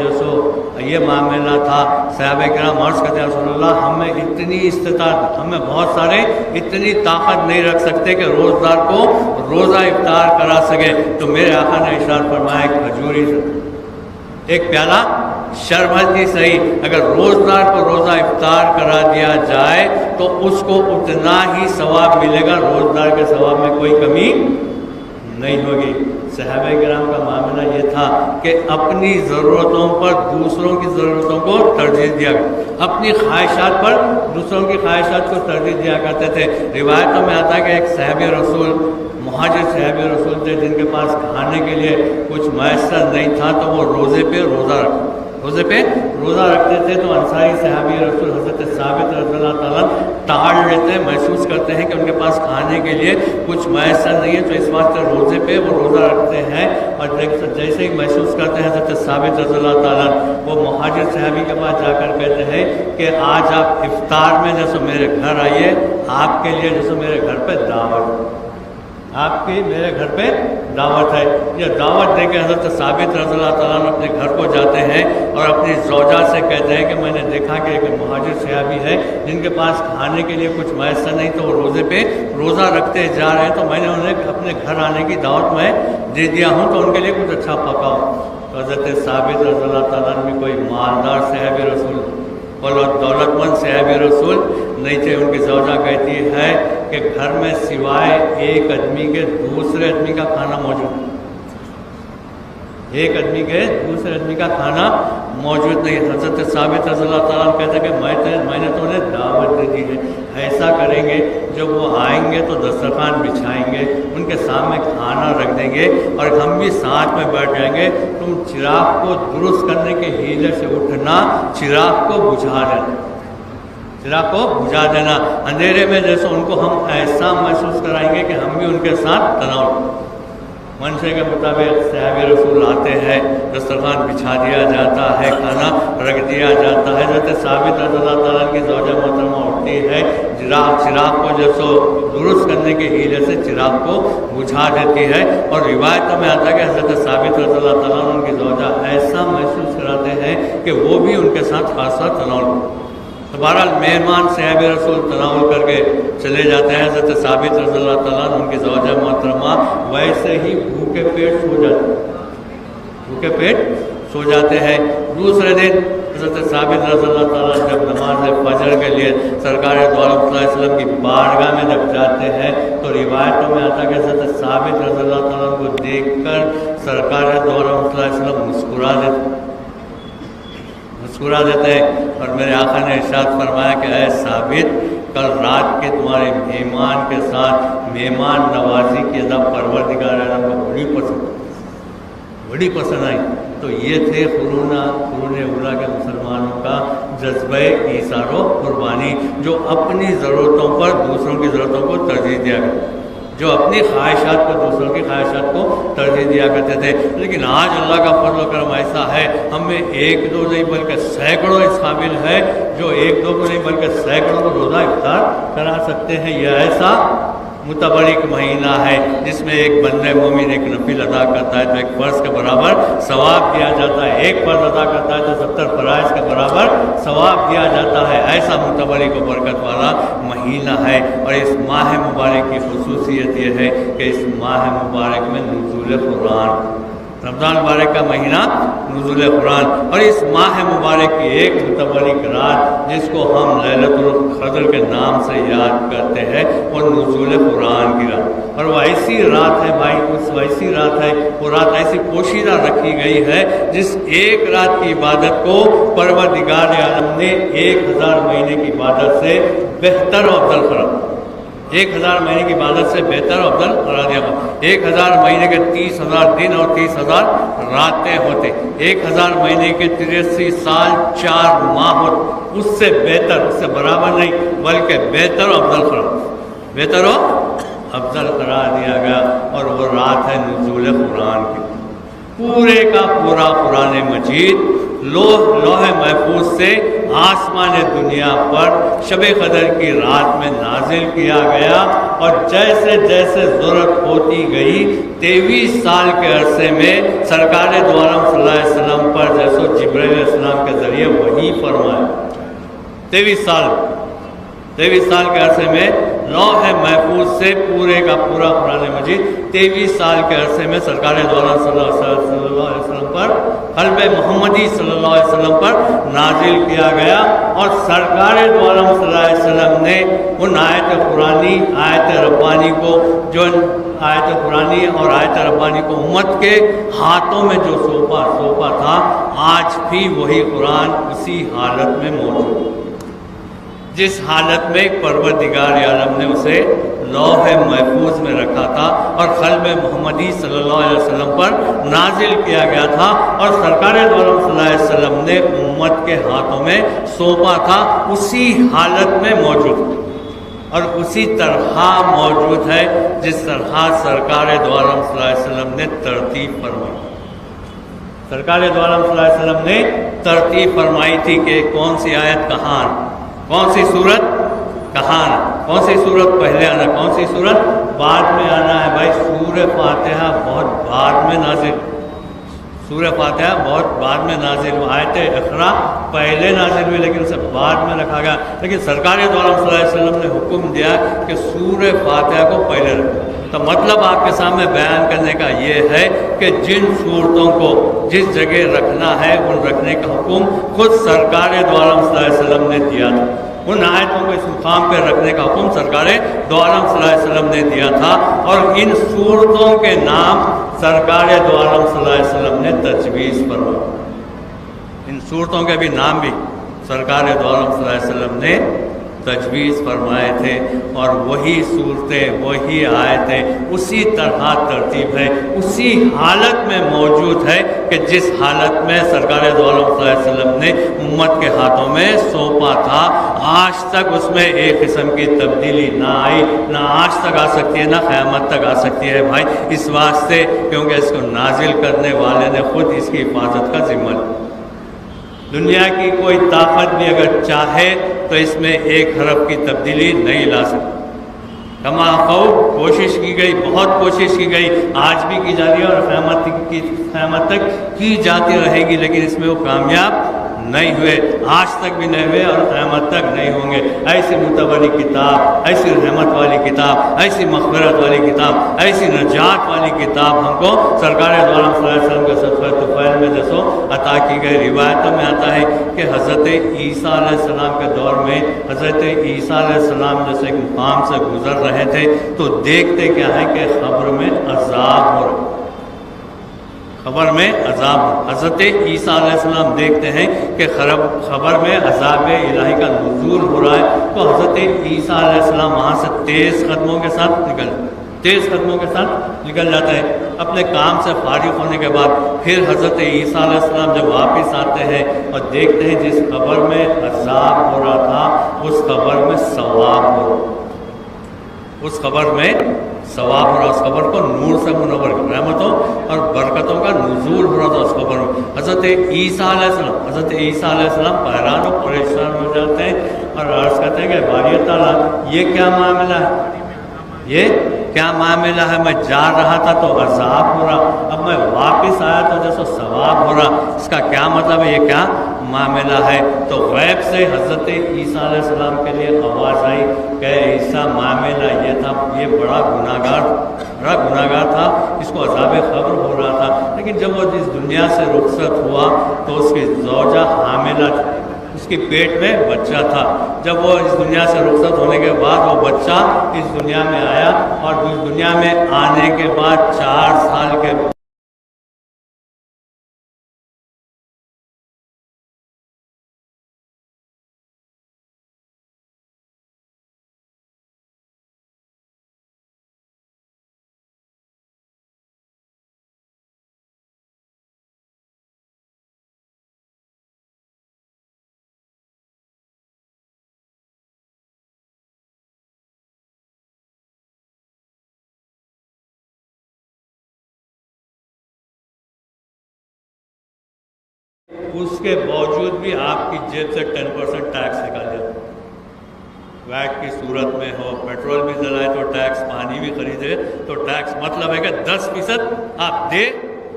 یہ معاملہ تھا، صحابہ کرام عرض کرتے ہیں رسول اللہ ہمیں اتنی استطاعت، ہمیں بہت سارے اتنی طاقت نہیں رکھ سکتے کہ روزدار کو روزہ افطار کرا سکے۔ تو میرے آقا نے ارشاد فرمایا کھجوری سے ایک پیالہ شربت ہی صحیح، اگر روزدار کو روزہ افطار کرا دیا جائے تو اس کو اتنا ہی ثواب ملے گا، روزدار کے ثواب میں کوئی کمی نہیں ہوگی۔ صحابہ کرام کا معاملہ یہ تھا کہ اپنی ضرورتوں پر دوسروں کی ضرورتوں کو ترجیح دیا، اپنی خواہشات پر دوسروں کی خواہشات کو ترجیح دیا کرتے تھے۔ روایتوں میں آتا ہے کہ ایک صحابی رسول، مہاجر صحابی رسول تھے جن کے پاس کھانے کے لیے کچھ میسر نہیں تھا تو وہ روزے پہ روزہ رکھتے تھے۔ تو انصاری صحابی رسول حضرت ثابت رضی اللہ تعالیٰ ٹال لیتے ہیں، محسوس کرتے ہیں کہ ان کے پاس کھانے کے لیے کچھ میسر نہیں ہے، تو اس واسطے روزے پہ وہ روزہ رکھتے ہیں۔ اور جیسے ہی محسوس کرتے ہیں حضرت ثابت رضی اللہ تعالیٰ، وہ مہاجر صحابی کے پاس جا کر کہتے ہیں کہ آج آپ افطار میں جیسے میرے گھر آئیے، آپ کے لیے جیسے میرے گھر پہ دعوت، آپ کی میرے گھر پہ دعوت ہے۔ یہ دعوت دے کے حضرت ثابت رضی اللہ تعالیٰ اپنے گھر کو جاتے ہیں اور اپنی زوجہ سے کہتے ہیں کہ میں نے دیکھا کہ ایک مہاجر صحابی ہے جن کے پاس کھانے کے لیے کچھ میسر نہیں، تو وہ روزے پہ روزہ رکھتے جا رہے ہیں، تو میں نے انہیں اپنے گھر آنے کی دعوت میں دے دیا ہوں، تو ان کے لیے کچھ اچھا پکاؤ۔ تو حضرت ثابت رضی اللہ تعالیٰ بھی کوئی مالدار صحابی رسول، اور دولت مند صحاب رسول نہیں تھے. ان کی زوجہ کہتی ہے کہ گھر میں سوائے ایک آدمی کے دوسرے آدمی کا کھانا موجود، ایک آدمی کے دوسرے آدمی کا کھانا موجود نہیں. حضرت ثابت رضی اللہ تعالیٰ کہتے ہیں کہ میں نے تو انہیں دعوت دے دی ہے. ایسا کریں گے جب وہ آئیں گے تو دسترخوان بچھائیں گے، ان کے سامنے کھانا رکھ دیں گے اور ہم بھی ساتھ میں بیٹھ جائیں گے. تم چراغ کو درست کرنے کے ہیلے سے اٹھنا، چراغ کو بجھا دینا، چراغ کو بجھا دینا. اندھیرے میں جیسے ان کو ہم ایسا محسوس کرائیں گے کہ ہم بھی ان کے ساتھ تناؤ. منشے کے مطابق صحاب رسول آتے ہیں، دسترخوان بچھا دیا جاتا ہے، کھانا رکھ دیا جاتا ہے. حضرت ثابت رضی اللہ تعالیٰ کی زوجہ محترمہ اٹھتی ہے، چراغ کو جیسے درست کرنے کے ہیلے سے چراغ کو بجھا دیتی ہے. اور روایتوں میں آتا ہے کہ حضرت ثابت رضی اللہ تعالیٰ ان کی زوجہ ایسا محسوس کراتے ہیں کہ وہ بھی ان کے ساتھ خاصا تناؤ. بہرحال مہمان صحاب رسول تناول کر کے چلے جاتے ہیں. حضرت ثابت رضی اللہ تعالیٰ ان کی زوجہ محترمہ ویسے ہی بھوکے پیٹ سو جاتے ہیں. دوسرے دن حضرت ثابت رضی اللہ تعالیٰ جب نماز فجر کے لیے سرکار دو عالم صلی اللہ علیہ وسلم کی بارگاہ میں جب جاتے ہیں تو روایتوں میں آتا ہے کہ حضرت ثابت رضی اللہ تعالیٰ کو دیکھ کر سرکار دو عالم صلی اللہ علیہ وسلم مسکرا دیتے ہیں. اور میرے آقا نے ارشاد فرمایا کہ اے ثابت، کل رات کے تمہارے مہمان کے ساتھ مہمان نوازی کی ادا پروردگار عالم کو بڑی پسند آئی. تو یہ تھے قرون اولا کے مسلمانوں کا جذبہ ایثار و قربانی، جو اپنی ضرورتوں پر دوسروں کی ضرورتوں کو ترجیح دیا کرتے، جو اپنی خواہشات کو دوسروں کی خواہشات کو ترجیح دیا کرتے تھے. لیکن آج اللہ کا فضل و کرم ایسا ہے، ہم میں ایک دو نہیں بلکہ سینکڑوں اس قابل ہے جو ایک دو کو نہیں بلکہ سینکڑوں کو روزہ افطار کرا سکتے ہیں. یہ ایسا متبرک مہینہ ہے جس میں ایک بندہ مومن ایک نفل ادا کرتا ہے تو ایک فرض کے برابر ثواب دیا جاتا ہے، ایک فرض ادا کرتا ہے تو 70 فرائض کے برابر ثواب دیا جاتا ہے. ایسا متبرک و برکت والا مہینہ ہے. اور اس ماہ مبارک کی خصوصیت یہ ہے کہ اس ماہ مبارک میں نزول قرآن، رمضان مبارک کا مہینہ نزول قرآن، اور اس ماہ مبارک کی ایک متبرک رات جس کو ہم لیلۃ القدر کے نام سے یاد کرتے ہیں وہ نزول قرآن کی رات. اور وہ ایسی رات ہے بھائی، ایسی رات ہے، وہ رات ایسی پوشیدہ رکھی گئی ہے جس ایک رات کی عبادت کو پروردگار عالم نے 1000 مہینے کی عبادت سے بہتر و افضل قرار، 1000 مہینے کی عبادت سے بہتر اور افضل قرار دیا. 1000 مہینے کے 30,000 دن اور 30,000 راتیں ہوتے، 1000 مہینے کے 83 سال 4 ماہ ہوتے. اس سے بہتر، اس سے برابر نہیں بلکہ بہتر و افضل قرار، بہتر و افضل قرار دیا گیا. اور وہ رات ہے نزول قرآن کی. پورے کا پورا قرآن مجید لوح محفوظ سے آسمان دنیا پر شب قدر کی رات میں نازل کیا گیا. اور جیسے جیسے ضرورت ہوتی گئی 23 سال کے عرصے میں سرکار دو عالم صلی اللہ علیہ وسلم پر جیسے جبرائیل علیہ السلام کے ذریعے وحی فرمایا. 23 سال کے عرصے میں لوح محفوظ سے پورے کا پورا قرآن مجید 23 سال کے عرصے میں سرکار دو عالم صلی اللہ علیہ وسلم پر، قلب محمدی صلی اللہ علیہ وسلم پر نازل کیا گیا. اور سرکار دو عالم صلی اللہ علیہ وسلم نے ان آیت قرآنی، آیت ربانی کو، جو آیت قرآنی اور آیت ربانی کو امت کے ہاتھوں میں جو سونپا تھا، آج بھی وہی قرآن اسی حالت میں موجود ہے جس حالت میں پروردگار عالم نے اسے لوح محفوظ میں رکھا تھا اور قلب محمدی صلی اللہ علیہ وسلم پر نازل کیا گیا تھا. اور سرکار دو عالم صلی اللہ علیہ وسلم نے امت کے ہاتھوں میں سونپا تھا، اسی حالت میں موجود اور اسی طرح موجود ہے جس طرح سرکار دو عالم صلی اللہ علیہ وسلم نے ترتیب فرمائی. سرکار دو عالم صلی اللہ علیہ وسلم نے ترتیب فرمائی تھی کہ کون سی آیت کہاں، کون سی صورت کہاں، کون سی صورت پہلے آنا، کون سی صورت بعد میں آنا ہے. بھائی سورہ فاتحہ بہت بعد میں نازل، سورہ فاتحہ بہت بعد میں نازل ہوئی، آیت اقرا پہلے نازل ہوئی لیکن اسے بعد میں رکھا گیا، لیکن سرکار دو عالم صلی اللہ علیہ وسلم نے حکم دیا کہ سورہ فاتحہ کو پہلے رکھو۔ تو مطلب آپ کے سامنے بیان کرنے کا یہ ہے کہ جن صورتوں کو جس جگہ رکھنا ہے ان رکھنے کا حکم خود سرکار دو عالم صلی اللہ علیہ وسلم نے دیا تھا، ان آیتوں کو اس مقام پہ رکھنے کا حکم سرکار دو عالم صلی اللہ علیہ وسلم نے دیا تھا، اور ان صورتوں کے نام سرکار دو عالم صلی اللہ علیہ وسلم نے تجویز فرمایا۔ ان صورتوں کے بھی نام بھی سرکار دو عالم صلی اللہ علیہ وسلم نے تجویز فرمائے تھے، اور وہی صورتیں وہی آیتیں اسی طرح ترتیب ہے، اسی حالت میں موجود ہے کہ جس حالت میں سرکار دو عالم صلی اللہ علیہ وسلم نے امت کے ہاتھوں میں سونپا تھا۔ آج تک اس میں ایک قسم کی تبدیلی نہ آئی، نہ آج تک آ سکتی ہے، نہ قیامت تک آ سکتی ہے بھائی، اس واسطے کیونکہ اس کو نازل کرنے والے نے خود اس کی حفاظت کا ذمہ لیا۔ دنیا کی کوئی طاقت بھی اگر چاہے تو اس میں ایک حرف کی تبدیلی نہیں لا سکتی۔ کما خوف کوشش کی گئی، بہت کوشش کی گئی، آج بھی کی جا رہی ہے اور قیامت تک کی جاتی رہے گی، لیکن اس میں وہ کامیاب نہیں ہوئے، آج تک بھی نہیں ہوئے اور قیامت تک نہیں ہوں گے۔ ایسی متولی کتاب، ایسی رحمت والی کتاب، ایسی مغفرت والی کتاب، ایسی نجات والی کتاب ہم کو سرکار دو عالم صلی اللہ علیہ وسلم کے صدقہ طفیل میں جیسو عطا کی گئی۔ روایتوں میں آتا ہے کہ حضرت عیسیٰ علیہ السلام کے دور میں حضرت عیسیٰ علیہ السلام جیسے ایک مقام سے گزر رہے تھے تو دیکھتے کیا ہے کہ قبر میں عذاب ہو رہا، خبر میں عذاب، حضرت عیسیٰ علیہ السلام دیکھتے ہیں کہ خبر میں عذاب الہی کا نزول ہو رہا ہے، تو حضرت عیسیٰ علیہ السلام وہاں سے تیز قدموں کے ساتھ نکل جاتا ہے۔ اپنے کام سے فارغ ہونے کے بعد پھر حضرت عیسیٰ علیہ السلام جب واپس آتے ہیں اور دیکھتے ہیں جس خبر میں عذاب ہو رہا تھا اس خبر میں ثواب ہو رہا، اس خبر میں ثواب ہو رہا، اس خبر کو نور سے منور، رحمتوں اور برکتوں کا نزول ہو رہا تھا اس خبر میں۔ حضرت عیسیٰ علیہ السلام حیران و پریشان ہو جاتے ہیں اور عرض کرتے ہیں کہ باری تعالیٰ یہ کیا معاملہ ہے، یہ کیا معاملہ ہے، میں جا رہا تھا تو عذاب ہو رہا، اب میں واپس آیا تو جیسے ثواب ہو رہا، اس کا کیا مطلب ہے، یہ کیا معاملہ ہے؟ تو غیب سے حضرت عیسیٰ علیہ السلام کے لیے آواز آئی کہ عیسیٰ معاملہ یہ تھا، یہ بڑا گناہگار تھا، اس کو عذاب قبر ہو رہا تھا، لیکن جب وہ اس دنیا سے رخصت ہوا تو اس کی زوجہ حاملہ تھی، اس کے پیٹ میں بچہ تھا۔ جب وہ اس دنیا سے رخصت ہونے کے بعد وہ بچہ اس دنیا میں آیا، اور اس دنیا میں آنے کے بعد 4 سال کے اس کے باوجود بھی آپ کی جیب سے 10% ٹیکس نکال دیا، ویٹ کی صورت میں ہو، پیٹرول بھی ڈلائے تو ٹیکس، پانی بھی خریدے تو ٹیکس، مطلب ہے کہ 10% آپ دے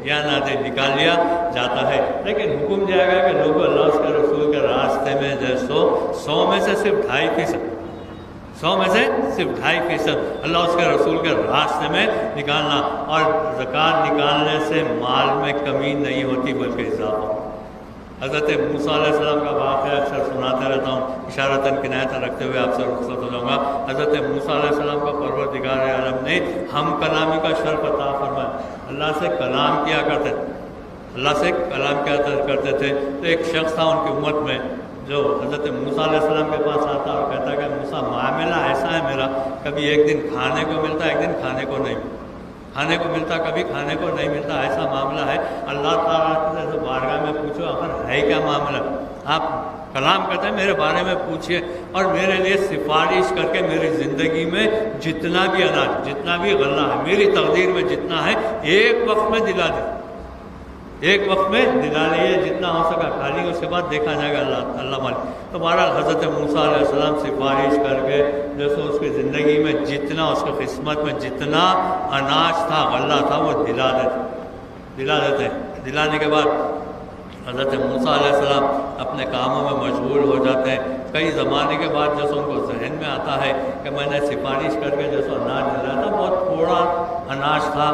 یا نہ دے نکال لیا جاتا ہے۔ لیکن حکم دیا گیا کہ لوگوں اللہ اس کے رسول کے راستے میں جو 100 میں سے صرف 2.5%، 100 میں سے صرف 2.5% اللہ اس کے رسول کے راستے میں نکالنا، اور زکوٰۃ نکالنے سے مال میں کمی نہیں ہوتی بلکہ اضافہ۔ حضرت موسیٰ علیہ السلام کا واقعہ اکثر سناتے رہتا ہوں، اشارتاً کنایتاً رکھتے ہوئے آپ سے رخصت ہو جاؤں گا۔ حضرت موسیٰ علیہ السلام کا پروردگار عالم نے ہم کلامی کا شرف عطا فرمایا، اللہ سے کلام کیا کرتے تھے۔ تو ایک شخص تھا ان کی امت میں جو حضرت موسیٰ علیہ السلام کے پاس آتا اور کہتا کہ موسیٰ معاملہ ایسا ہے میرا، کبھی ایک دن کھانے کو ملتا، ایک دن کھانے کو نہیں ملتا، کبھی کھانے کو نہیں ملتا، ایسا معاملہ ہے۔ اللہ تعالیٰ سے بارگاہ میں پوچھو آخر ہے کیا معاملہ؟ آپ کلام کرتے ہیں میرے بارے میں پوچھیے اور میرے لیے سفارش کر کے میری زندگی میں جتنا بھی اناج، جتنا بھی غلہ ہے، میری تقدیر میں جتنا ہے ایک وقت میں دلا دے، ایک وقت میں دلا لیے، جتنا ہو سکا کھا لیے، اس کے بعد دیکھا جائے گا اللہ مالک۔ تو بہرحال حضرت موسیٰ علیہ السلام سفارش کر کے جیسے اس کی زندگی میں جتنا، اس کی قسمت میں جتنا اناج تھا، غلہ تھا، وہ دلا دیتے۔ دلانے کے بعد حضرت موسیٰ علیہ السلام اپنے کاموں میں مشغول ہو جاتے ہیں. کئی زمانے کے بعد جیسے ان کو ذہن میں آتا ہے کہ میں نے سفارش کر کے جیسے اناج دلایا تھا، بہت تھوڑا اناج تھا،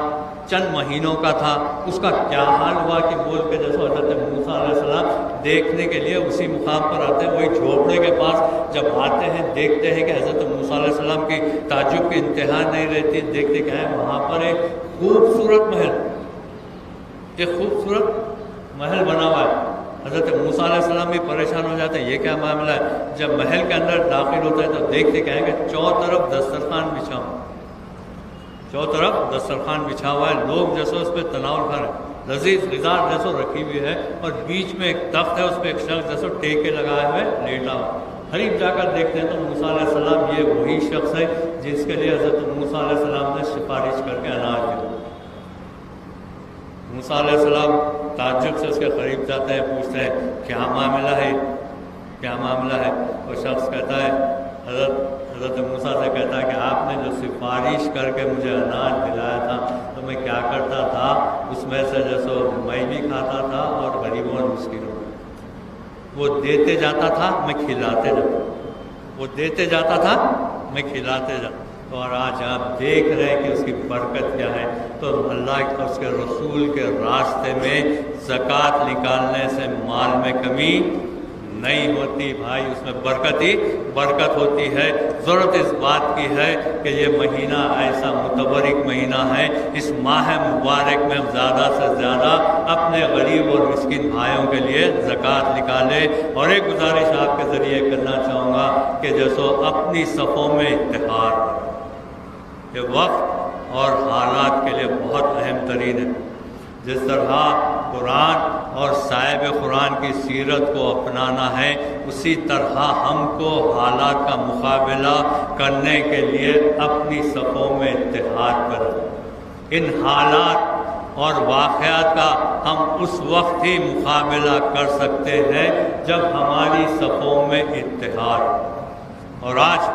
چند مہینوں کا تھا، اس کا کیا حال ہوا کہ بول کے جیسے حضرت موسیٰ علیہ السلام دیکھنے کے لیے اسی مقام پر آتے ہیں. وہی جھوپڑے کے پاس جب آتے ہیں دیکھتے ہیں کہ حضرت موسیٰ علیہ السلام کی تعجب کی انتہا نہیں رہتی. دیکھتے کہ ہے وہاں پر ایک خوبصورت محل، ایک خوبصورت محل بنا ہوا ہے. حضرت موسیٰ علیہ السلام بھی پریشان ہو جاتے ہیں، یہ کیا معاملہ ہے. جب محل کے اندر داخل ہوتا ہے تو دیکھتے کہیں کہ چاروں طرف دسترخوان بچھا ہوا، چاروں طرف دسترخوان بچھا ہوا ہے. لوگ جیسے اس پہ تناول کھا رہے ہیں، لذیذ غذا جیسے رکھی ہوئی ہے، اور بیچ میں ایک تخت ہے، اس پہ ایک شخص جیسے ٹیکے لگائے ہوئے لیٹا ہوا. قریب جا کر دیکھتے ہیں تو موسیٰ علیہ السلام یہ وہی شخص ہے جس کے لیے حضرت موسیٰ علیہ السلام نے سفارش کر کے اناج دیا. موسیٰ علیہ السلام تعجب سے اس کے قریب جاتے ہیں، پوچھتے ہیں کیا معاملہ ہے، کیا معاملہ ہے. وہ شخص کہتا ہے، حضرت موسیٰ سے کہتا ہے کہ آپ نے جو سفارش کر کے مجھے اناج دلایا تھا تو میں کیا کرتا تھا، اس میں سے جیسے میں بھی کھاتا تھا اور غریبوں اور مسکینوں کو وہ دیتے جاتا تھا، میں کھلاتے جاتا، وہ دیتے جاتا تھا، میں کھلاتے جاتا. اور آج آپ دیکھ رہے ہیں کہ اس کی برکت کیا ہے. تو اللہ اور اس کے رسول کے راستے میں زکوٰۃ نکالنے سے مال میں کمی نہیں ہوتی بھائی، اس میں برکت ہی برکت ہوتی ہے. ضرورت اس بات کی ہے کہ یہ مہینہ ایسا متبرک مہینہ ہے، اس ماہ مبارک میں زیادہ سے زیادہ اپنے غریب اور مسکین بھائیوں کے لیے زکوٰۃ نکالے. اور ایک گزارش آپ کے ذریعے کرنا چاہوں گا کہ جیسو اپنی صفوں میں اتحاد، یہ وقت اور حالات کے لیے بہت اہم ترین ہے. جس طرح قرآن اور صاحب قرآن کی سیرت کو اپنانا ہے، اسی طرح ہم کو حالات کا مقابلہ کرنے کے لیے اپنی صفوں میں اتحاد کریں. ان حالات اور واقعات کا ہم اس وقت ہی مقابلہ کر سکتے ہیں جب ہماری صفوں میں اتحاد. اور آج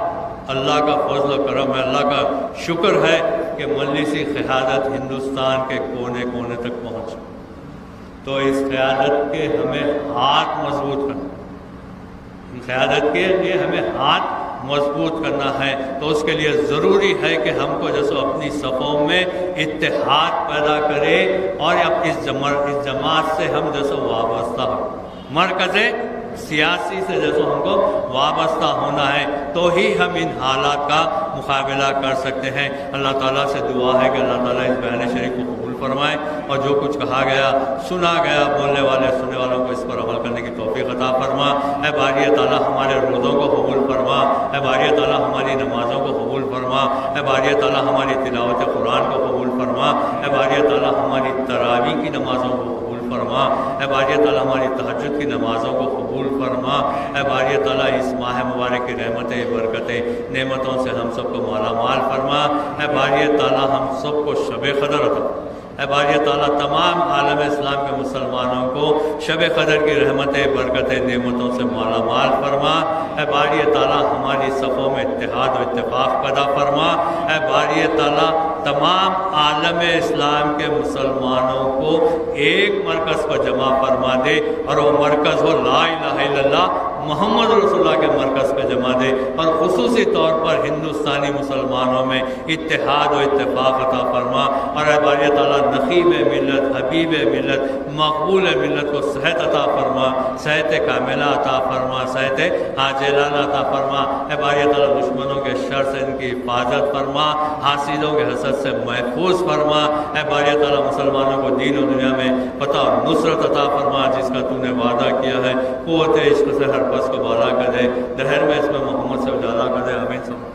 اللہ کا فضل و کرم ہے، اللہ کا شکر ہے کہ مجلسی قیادت ہندوستان کے کونے کونے تک پہنچ. تو اس قیادت کے ہمیں ہاتھ مضبوط کرنا، قیادت کے لیے ہمیں ہاتھ مضبوط کرنا ہے. تو اس کے لیے ضروری ہے کہ ہم کو جیسے اپنی صفوں میں اتحاد پیدا کرے، اور اس جماعت سے ہم جیسے وابستہ ہو، مرکز سیاسی سے جیسے ہم کو وابستہ ہونا ہے، تو ہی ہم ان حالات کا مقابلہ کر سکتے ہیں. اللہ تعالیٰ سے دعا ہے کہ اللہ تعالیٰ اس بیان شریف کو قبول فرمائے، اور جو کچھ کہا گیا، سنا گیا، بولنے والے سننے والوں کو اس پر عمل کرنے کی توفیق عطا فرما. اے باری تعالیٰ ہمارے روزوں کو قبول فرما، اے باری تعالیٰ ہماری نمازوں کو قبول فرما، اے باری تعالیٰ ہماری تلاوت قرآن کو قبول فرما، اے باری تعالیٰ ہماری تراویح کی نمازوں کو فرما، اے باری تعالیٰ ہماری تہجد کی نمازوں کو قبول فرما. اے باری تعالیٰ اس ماہ مبارک کی رحمتیں، برکتیں، نعمتوں سے ہم سب کو مالا مال فرما. اے باری تعالیٰ ہم سب کو شب قدر عطا. اے باری تعالیٰ تمام عالم اسلام کے مسلمانوں کو شب قدر کی رحمتیں، برکتیں، نعمتوں سے مالا مال فرما. اے باری تعالیٰ ہماری صفوں میں اتحاد و اتفاق پیدا فرما. اے باری تعالیٰ تمام عالم اسلام کے مسلمانوں کو ایک مرکز پر جمع فرما دے، اور وہ مرکز ہو لا الہ الا اللہ محمد رسول اللہ کے مرکز پہ جمع دے. اور خصوصی طور پر ہندوستانی مسلمانوں میں اتحاد و اتفاق عطا فرما. اور اے باری تعالیٰ نقیب ملت، حبیب ملت، مقبول ملت کو صحت عطا فرما، صحت کاملہ عطا فرما، صحت عاجلانہ عطا فرما. اے باری تعالیٰ دشمنوں کے شر سے ان کی حفاظت فرما، حاسدوں کے حسد سے محفوظ فرما. اے باری تعالیٰ مسلمانوں کو دین و دنیا میں فتح اور نصرت عطا فرما، جس کا تو نے وعدہ کیا ہے. قوت عشق سے ہر پس کو بالا کر دے، دہر میں اس میں محمد سے اجالا کر دے. آمین. سب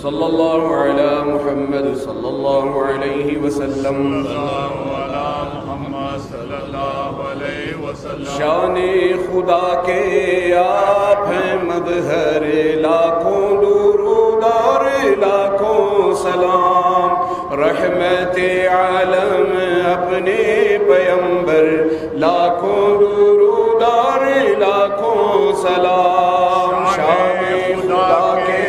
صلی اللہ علی محمد صلی اللہ علیہ وسلم. صلی اللہ علی محمد صلی اللہ علیہ وسلم. شان خدا کے آپ ہیں مظہر، لاکھوں درود اور لاکھوں سلام، رحمت عالم اپنے پیمبر، لاکھوں درود اور لاکھوں سلام، شان خدا کے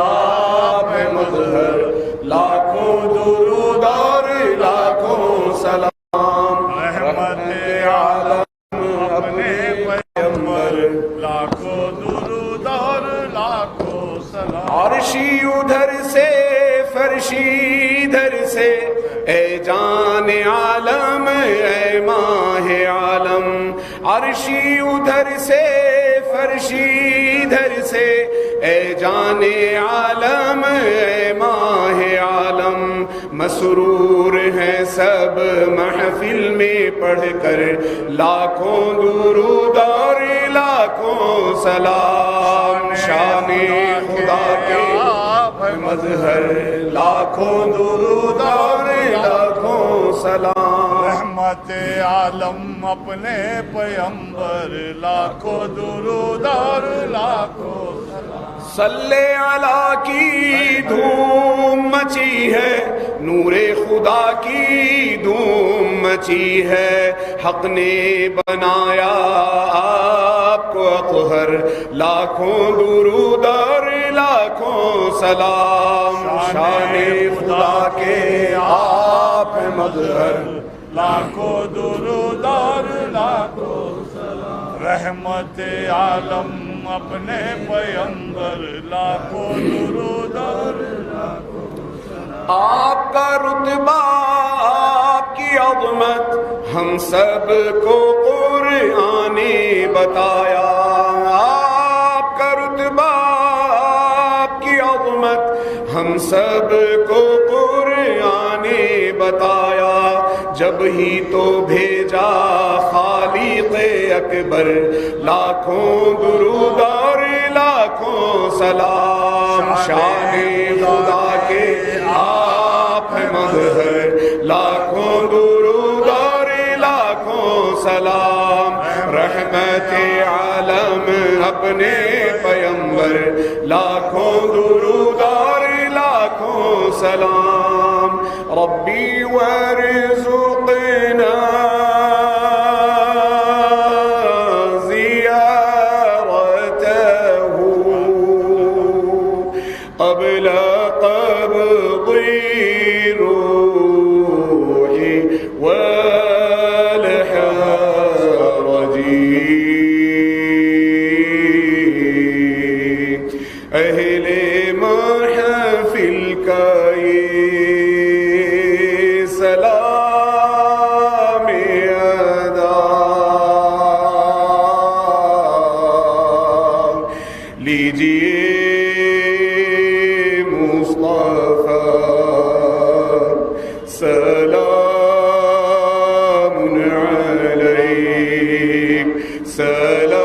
آپ ہیں مظہر، لاکھوں درود اور لاکھوں سلام، رحمت عالم اپنے پیمبر، لاکھوں درود اور لاکھوں سلام۔ عرشی ادھر سے فرشی ادھر سے، اے جان عالم اے ماہ عالم، عرشی ادھر سے فرشی ادھر سے، اے جان عالم اے ماہ عالم، مسرور ہیں سب محفل میں پڑھ کر، لاکھوں درود اور لاکھوں سلام، شان خدا کے مظہر، لاکھوں درود اور لاکھوں سلام، رحمت عالم اپنے پیمبر، لاکھوں درود اور لاکھوں سلام۔ صلی علی کی دھوم مچی ہے، نور خدا کی دھوم مچی ہے، حق نے بنایا آپ کو اطہر، لاکھوں درود اور لاکھوں سلام، شان خدا کے آپ ہیں مظہر، لاکھوں درود اور لاکھوں سلام، رحمت عالم اپنے پیمبر، لاکھوں درود اور لاکھوں سلام۔ آپ کا رتبہ آپ کی عظمت ہم سب کو قرآن نے بتایا، آپ کا رتبہ آپ کی عظمت ہم سب کو قرآن نے بتایا، جب ہی تو بھیجا خالق اکبر، لاکھوں درود اور لاکھوں سلام، شان خدا کے آپ ہیں مظہر، لاکھوں درود اور لاکھوں سلام، رحمت عالم اپنے پیمبر، لاکھوں درود اور لاکھوں سلام، ربی وارزقنا زیارته قبل قبض روحی والحرج، اہل محفل کا یہ سلام ادا لیجیے سلام علیک، سلام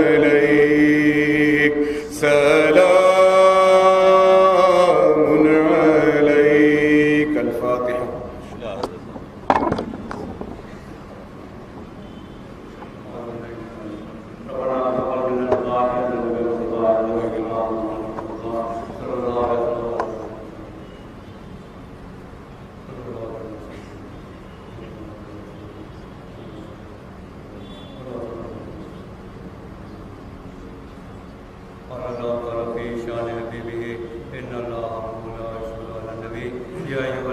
علیک، سلام علیک، الفاتحہ۔ قال الله تعالى في شان حبيبه إن الله لا يصلي على النبي يا أيها